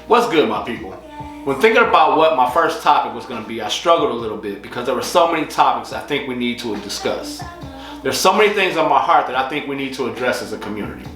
What's good, my people? When thinking about what my first topic was going to be, I struggled a little bit because there were so many topics I think we need to discuss. There's so many things on my heart that I think we need to address as a community.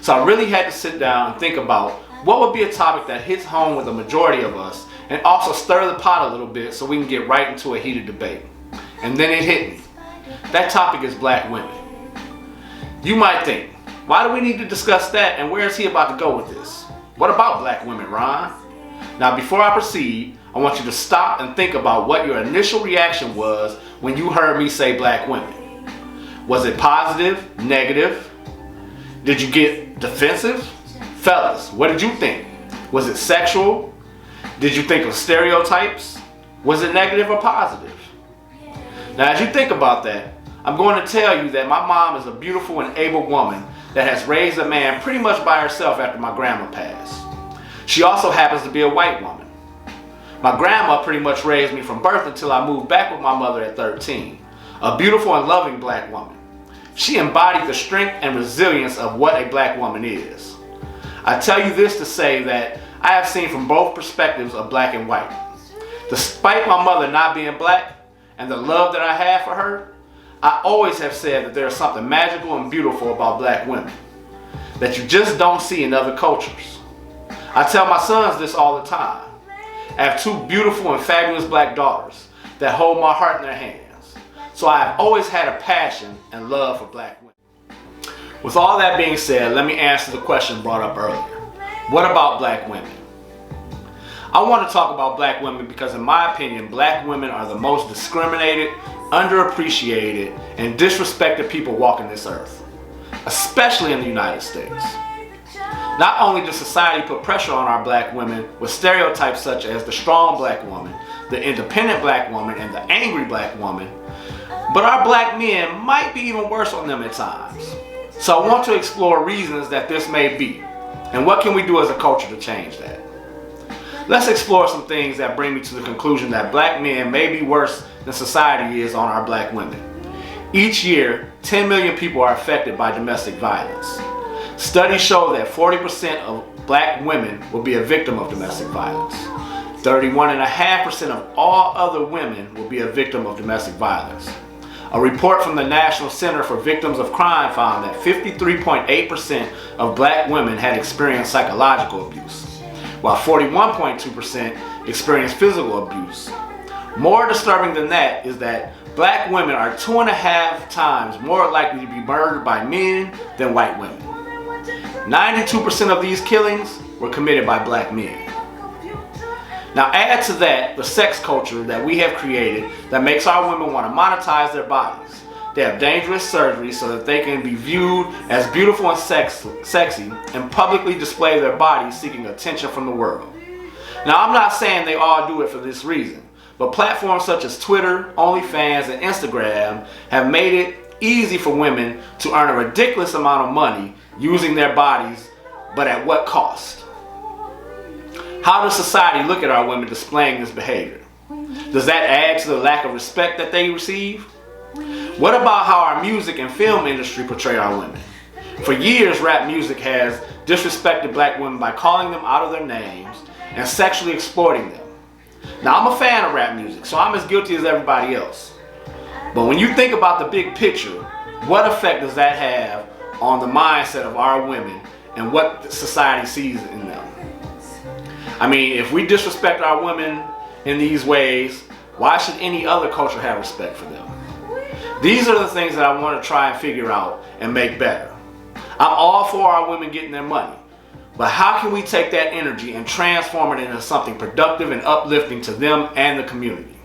So I really had to sit down and think about what would be a topic that hits home with the majority of us and also stir the pot a little bit so we can get right into a heated debate. And then it hit me. That topic is black women. You might think, why do we need to discuss that, and where is he about to go with this? What about black women, Ron? Now, before I proceed, I want you to stop and think about what your initial reaction was when you heard me say black women. Was it positive, negative? Did you get defensive? Fellas, what did you think? Was it sexual? Did you think of stereotypes? Was it negative or positive? Now, as you think about that, I'm going to tell you that my mom is a beautiful and able woman that has raised a man pretty much by herself after my grandma passed. She also happens to be a white woman. My grandma pretty much raised me from birth until I moved back with my mother at 13. A beautiful and loving black woman. She embodied the strength and resilience of what a black woman is. I tell you this to say that I have seen from both perspectives of black and white. Despite my mother not being black and the love that I have for her, I always have said that there is something magical and beautiful about black women that you just don't see in other cultures. I tell my sons this all the time. I have two beautiful and fabulous black daughters that hold my heart in their hands. So I have always had a passion and love for black women. With all that being said, let me answer the question brought up earlier. What about black women? I want to talk about black women because in my opinion, black women are the most discriminated, underappreciated, and disrespected people walking this earth, especially in the United States. Not only does society put pressure on our black women with stereotypes such as the strong black woman, the independent black woman, and the angry black woman, but our black men might be even worse on them at times. So I want to explore reasons that this may be, and what can we do as a culture to change that. Let's explore some things that bring me to the conclusion that black men may be worse than society is on our black women. Each year, 10 million people are affected by domestic violence. Studies show that 40% of black women will be a victim of domestic violence. 31.5% of all other women will be a victim of domestic violence. A report from the National Center for Victims of Crime found that 53.8% of black women had experienced psychological abuse, while 41.2% experienced physical abuse. More disturbing than that is that black women are 2.5 times more likely to be murdered by men than white women. 92% of these killings were committed by black men. Now add to that the sex culture that we have created that makes our women want to monetize their bodies. They have dangerous surgery so that they can be viewed as beautiful and sexy and publicly display their bodies seeking attention from the world. Now I'm not saying they all do it for this reason, but platforms such as Twitter, OnlyFans, and Instagram have made it easy for women to earn a ridiculous amount of money using their bodies, but at what cost? How does society look at our women displaying this behavior? Does that add to the lack of respect that they receive? What about how our music and film industry portray our women? For years, rap music has disrespected black women by calling them out of their names and sexually exploiting them. Now, I'm a fan of rap music, so I'm as guilty as everybody else. But when you think about the big picture, what effect does that have on the mindset of our women and what society sees in them? I mean, if we disrespect our women in these ways, why should any other culture have respect for them? These are the things that I want to try and figure out and make better. I'm all for our women getting their money, but how can we take that energy and transform it into something productive and uplifting to them and the community?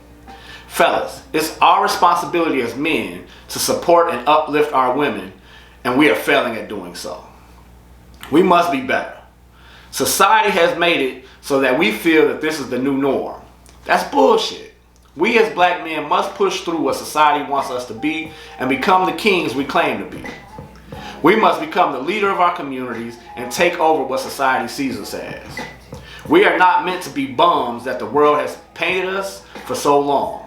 Fellas, it's our responsibility as men to support and uplift our women, and we are failing at doing so. We must be better. Society has made it so that we feel that this is the new norm. That's bullshit. We as black men must push through what society wants us to be and become the kings we claim to be. We must become the leader of our communities and take over what society sees us as. We are not meant to be bums that the world has painted us for so long.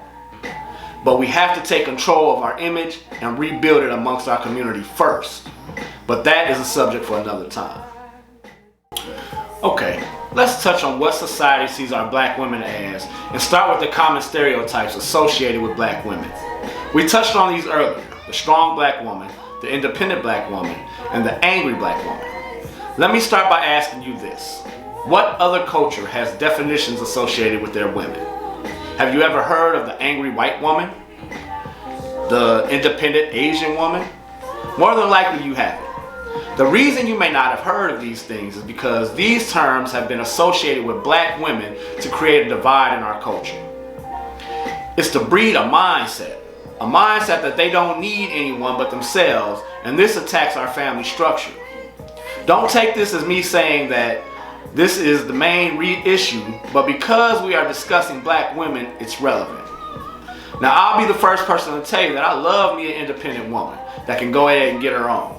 But we have to take control of our image and rebuild it amongst our community first. But that is a subject for another time. Okay, Let's touch on what society sees our black women as and start with the common stereotypes associated with black women. We touched on these earlier: the strong black woman, the independent black woman, and the angry black woman. Let me start by asking you this. What other culture has definitions associated with their women? Have you ever heard of the angry white woman? The independent Asian woman? More than likely you haven't. The reason you may not have heard of these things is because these terms have been associated with black women to create a divide in our culture. It's to breed a mindset that they don't need anyone but themselves, and this attacks our family structure. Don't take this as me saying that this is the main issue, but because we are discussing black women, it's relevant. Now, I'll be the first person to tell you that I love me an independent woman that can go ahead and get her own.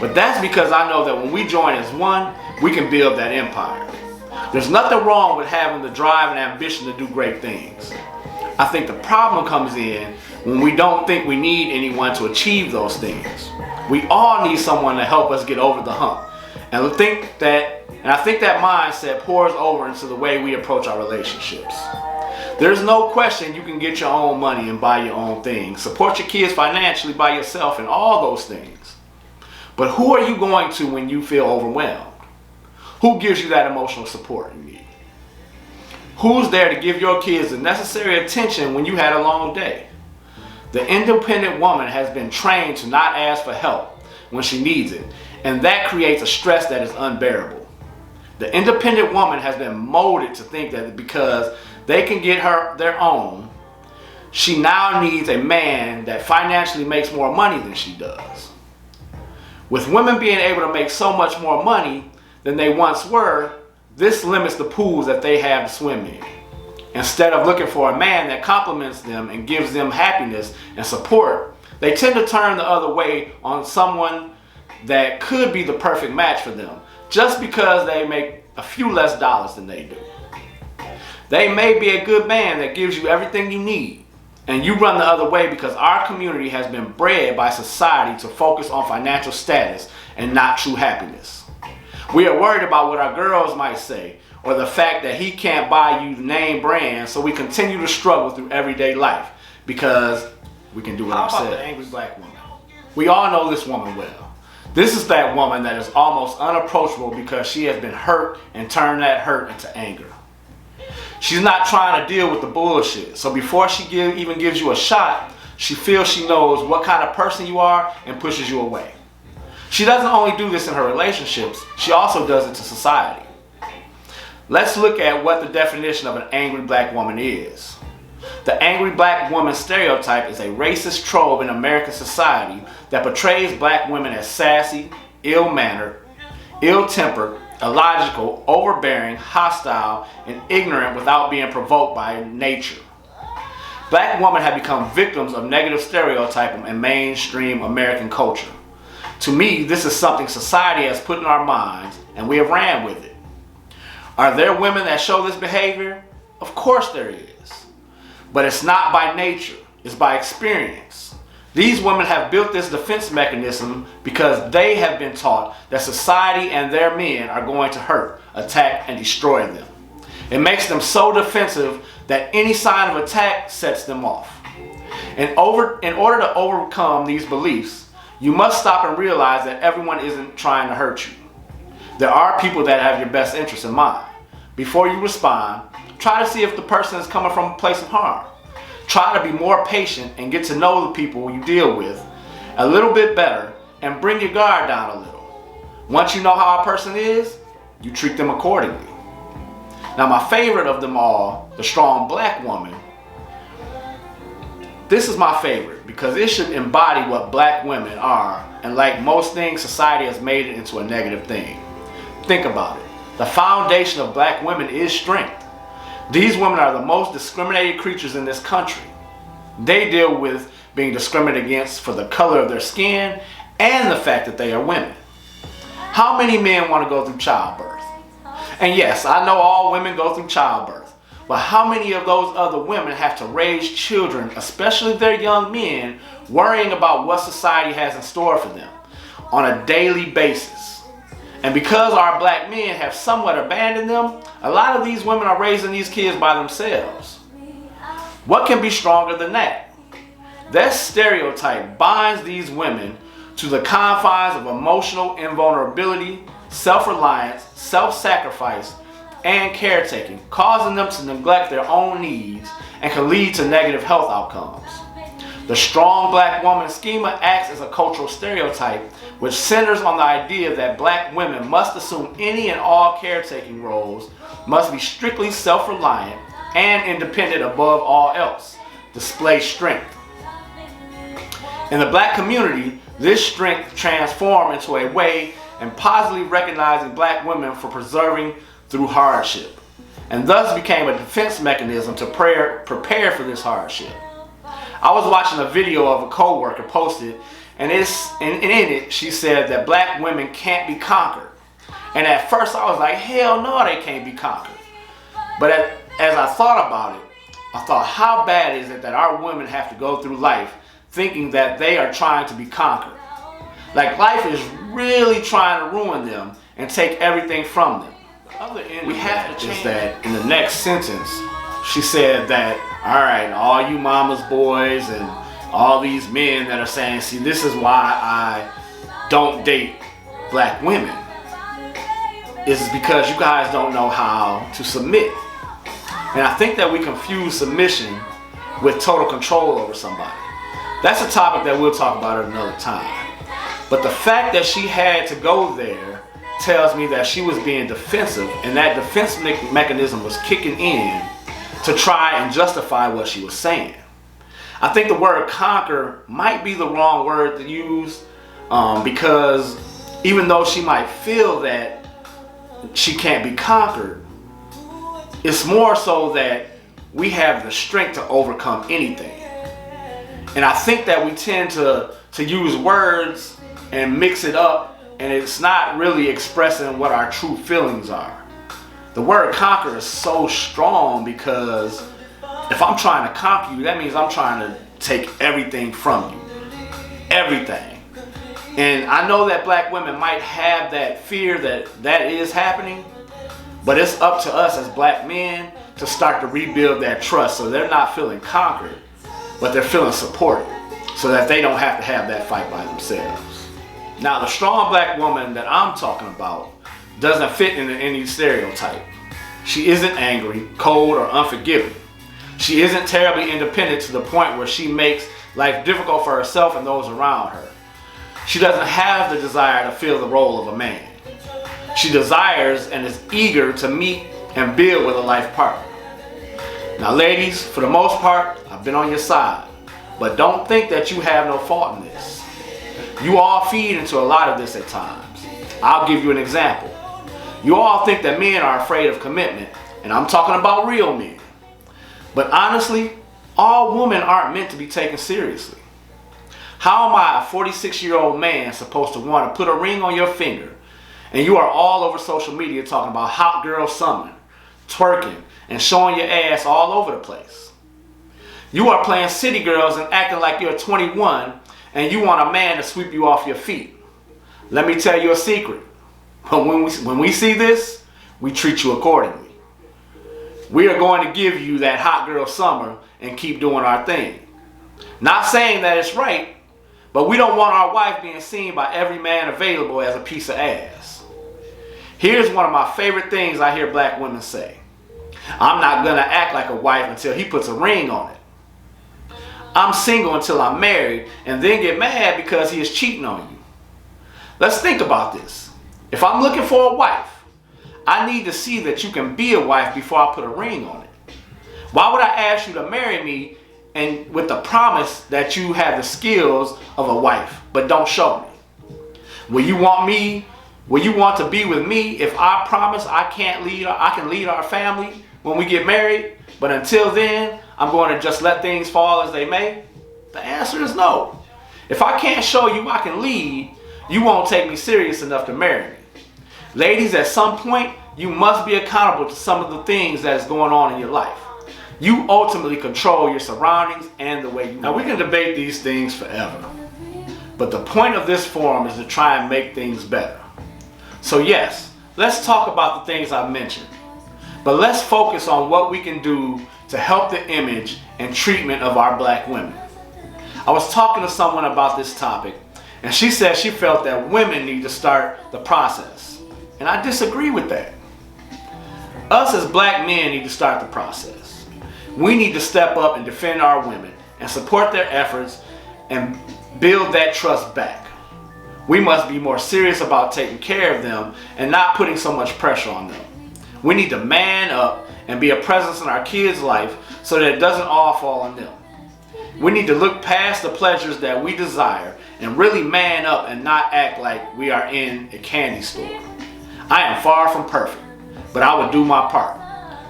But that's because I know that when we join as one, we can build that empire. There's nothing wrong with having the drive and ambition to do great things. I think the problem comes in when we don't think we need anyone to achieve those things. We all need someone to help us get over the hump. And I think that mindset pours over into the way we approach our relationships. There's no question you can get your own money and buy your own things, support your kids financially by yourself, and all those things. But who are you going to when you feel overwhelmed? Who gives you that emotional support you need? Who's there to give your kids the necessary attention when you had a long day? The independent woman has been trained to not ask for help when she needs it, and that creates a stress that is unbearable. The independent woman has been molded to think that because they can get their own, she now needs a man that financially makes more money than she does. With women being able to make so much more money than they once were, this limits the pools that they have to swim in. Instead of looking for a man that compliments them and gives them happiness and support, they tend to turn the other way on someone that could be the perfect match for them, just because they make a few less dollars than they do. They may be a good man that gives you everything you need, and you run the other way because our community has been bred by society to focus on financial status and not true happiness. We are worried about what our girls might say, or the fact that he can't buy you name brands, so we continue to struggle through everyday life because we can do it ourselves. How about the angry black woman? We all know this woman well. This is that woman that is almost unapproachable because she has been hurt and turned that hurt into anger. She's not trying to deal with the bullshit, so before she even gives you a shot, she feels she knows what kind of person you are and pushes you away. She doesn't only do this in her relationships, she also does it to society. Let's look at what the definition of an angry black woman is. The angry black woman stereotype is a racist trope in American society that portrays black women as sassy, ill-mannered, ill-tempered, illogical, overbearing, hostile, and ignorant without being provoked by nature. Black women have become victims of negative stereotyping in mainstream American culture. To me, this is something society has put in our minds, and we have ran with it. Are there women that show this behavior? Of course there is. But it's not by nature, it's by experience. These women have built this defense mechanism because they have been taught that society and their men are going to hurt, attack, and destroy them. It makes them so defensive that any sign of attack sets them off. In order to overcome these beliefs, you must stop and realize that everyone isn't trying to hurt you. There are people that have your best interest in mind. Before you respond, try to see if the person is coming from a place of harm. Try to be more patient and get to know the people you deal with a little bit better and bring your guard down a little. Once you know how a person is, you treat them accordingly. Now, my favorite of them all, the strong black woman, this is my favorite because it should embody what black women are, and like most things, society has made it into a negative thing. Think about it. The foundation of black women is strength. These women are the most discriminated creatures in this country. They deal with being discriminated against for the color of their skin and the fact that they are women. How many men want to go through childbirth? And yes, I know all women go through childbirth, but how many of those other women have to raise children, especially their young men, worrying about what society has in store for them on a daily basis? And because our black men have somewhat abandoned them, a lot of these women are raising these kids by themselves. What can be stronger than that? That stereotype binds these women to the confines of emotional invulnerability, self-reliance, self-sacrifice, and caretaking, causing them to neglect their own needs and can lead to negative health outcomes. The strong black woman schema acts as a cultural stereotype which centers on the idea that black women must assume any and all caretaking roles, must be strictly self-reliant and independent above all else, display strength. In the black community, this strength transformed into a way and positively recognizing black women for persevering through hardship, and thus became a defense mechanism to prepare for this hardship. I was watching a video of a co-worker posted, and in it she said that black women can't be conquered. And at first I was like, hell no, they can't be conquered. But as I thought about it, I thought, how bad is it that our women have to go through life thinking that they are trying to be conquered? Like life is really trying to ruin them and take everything from them. The other end we have to change is that in the next sentence, she said that, all right, all you mama's boys and all these men that are saying, see, this is why I don't date black women, is because you guys don't know how to submit. And I think that we confuse submission with total control over somebody. That's a topic that we'll talk about at another time. But the fact that she had to go there tells me that she was being defensive, and that defense mechanism was kicking in to try and justify what she was saying. I think the word conquer might be the wrong word to use, because even though she might feel that she can't be conquered, it's more so that we have the strength to overcome anything. And I think that we tend to use words and mix it up, and it's not really expressing what our true feelings are. The word conquer is so strong because if I'm trying to conquer you, that means I'm trying to take everything from you. Everything. And I know that black women might have that fear that is happening, but it's up to us as black men to start to rebuild that trust so they're not feeling conquered, but they're feeling supported so that they don't have to have that fight by themselves. Now, the strong black woman that I'm talking about doesn't fit into any stereotype. She isn't angry, cold, or unforgiving. She isn't terribly independent to the point where she makes life difficult for herself and those around her. She doesn't have the desire to fill the role of a man. She desires and is eager to meet and build with a life partner. Now, ladies, for the most part, I've been on your side, but don't think that you have no fault in this. You all feed into a lot of this at times. I'll give you an example. You all think that men are afraid of commitment, and I'm talking about real men. But honestly, all women aren't meant to be taken seriously. How am I, a 46-year-old man, supposed to want to put a ring on your finger, and you are all over social media talking about hot girl summer, twerking, and showing your ass all over the place? You are playing city girls and acting like you're 21, and you want a man to sweep you off your feet. Let me tell you a secret. But when we see this, we treat you accordingly. We are going to give you that hot girl summer and keep doing our thing. Not saying that it's right, but we don't want our wife being seen by every man available as a piece of ass. Here's one of my favorite things I hear black women say. I'm not gonna act like a wife until he puts a ring on it. I'm single until I'm married and then get mad because he is cheating on you. Let's think about this. If I'm looking for a wife, I need to see that you can be a wife before I put a ring on it. Why would I ask you to marry me and with the promise that you have the skills of a wife, but don't show me? Will you want to be with me if I promise I can lead our family when we get married, but until then, I'm going to just let things fall as they may? The answer is no. If I can't show you I can lead, you won't take me serious enough to marry me. Ladies, at some point, you must be accountable to some of the things that is going on in your life. You ultimately control your surroundings and the way you live. Now, we can debate these things forever, but the point of this forum is to try and make things better. So yes, let's talk about the things I've mentioned. But let's focus on what we can do to help the image and treatment of our black women. I was talking to someone about this topic, and she said she felt that women need to start the process. And I disagree with that. Us as black men need to start the process. We need to step up and defend our women and support their efforts and build that trust back. We must be more serious about taking care of them and not putting so much pressure on them. We need to man up and be a presence in our kids' life so that it doesn't all fall on them. We need to look past the pleasures that we desire and really man up and not act like we are in a candy store. I am far from perfect, but I will do my part.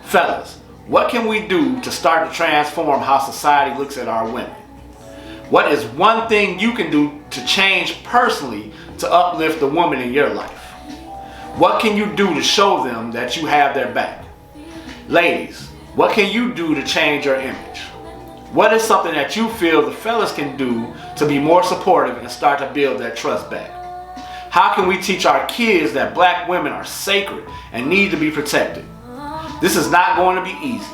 Fellas, what can we do to start to transform how society looks at our women? What is one thing you can do to change personally to uplift the woman in your life? What can you do to show them that you have their back? Ladies, what can you do to change your image? What is something that you feel the fellas can do to be more supportive and start to build that trust back? How can we teach our kids that black women are sacred and need to be protected? This is not going to be easy.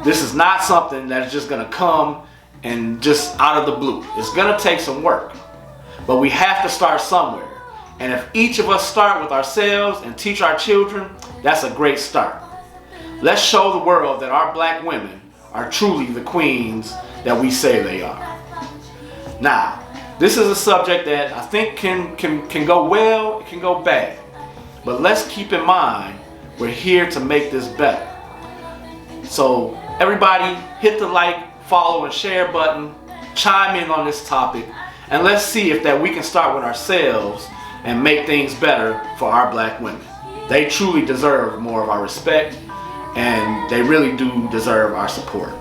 This is not something that's just going to come and just out of the blue. It's going to take some work. But we have to start somewhere. And if each of us start with ourselves and teach our children, that's a great start. Let's show the world that our black women are truly the queens that we say they are. Now, this is a subject that I think can go well, it can go bad. But let's keep in mind, we're here to make this better. So everybody hit the like, follow, and share button, chime in on this topic, and let's see if that we can start with ourselves and make things better for our black women. They truly deserve more of our respect, and they really do deserve our support.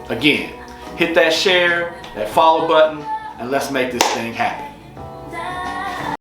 Again, hit that share, that follow button, and let's make this thing happen.